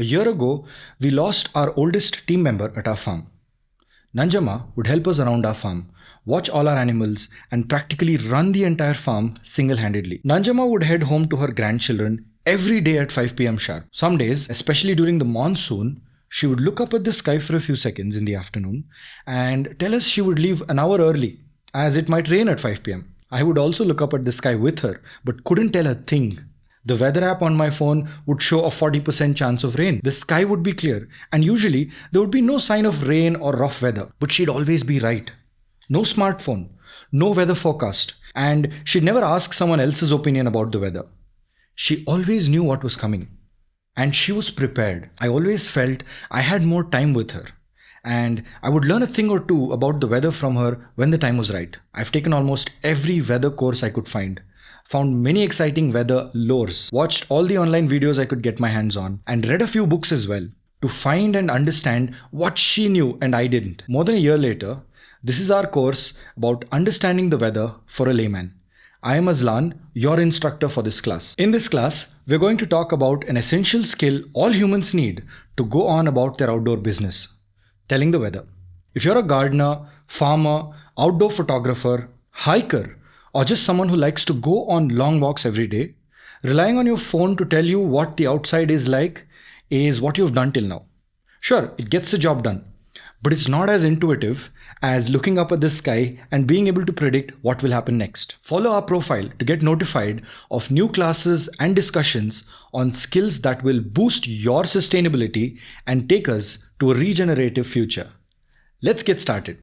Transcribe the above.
A year ago, we lost our oldest team member at our farm. Nanjama would help us around our farm, watch all our animals, and practically run the entire farm single-handedly. Nanjama would head home to her grandchildren every day at 5 p.m. sharp. Some days, especially during the monsoon, she would look up at the sky for a few seconds in the afternoon and tell us she would leave an hour early, as it might rain at 5 p.m. I would also look up at the sky with her, but couldn't tell a thing. The weather app on my phone would show a 40% chance of rain. The sky would be clear, and usually there would be no sign of rain or rough weather, but she'd always be right. No smartphone, no weather forecast, and she'd never ask someone else's opinion about the weather. She always knew what was coming, and she was prepared. I always felt I had more time with her, and I would learn a thing or two about the weather from her when the time was right. I've taken almost every weather course I could find, found many exciting weather lores, watched all the online videos I could get my hands on, and read a few books as well to find and understand what she knew and I didn't. More than a year later, this is our course about understanding the weather for a layman. I am Azlan, your instructor for this class. In this class, we're going to talk about an essential skill all humans need to go on about their outdoor business: telling the weather. If you're a gardener, farmer, outdoor photographer, hiker, or just someone who likes to go on long walks every day, relying on your phone to tell you what the outside is like is what you've done till now. Sure, it gets the job done, but it's not as intuitive as looking up at the sky and being able to predict what will happen next. Follow our profile to get notified of new classes and discussions on skills that will boost your sustainability and take us to a regenerative future. Let's get started.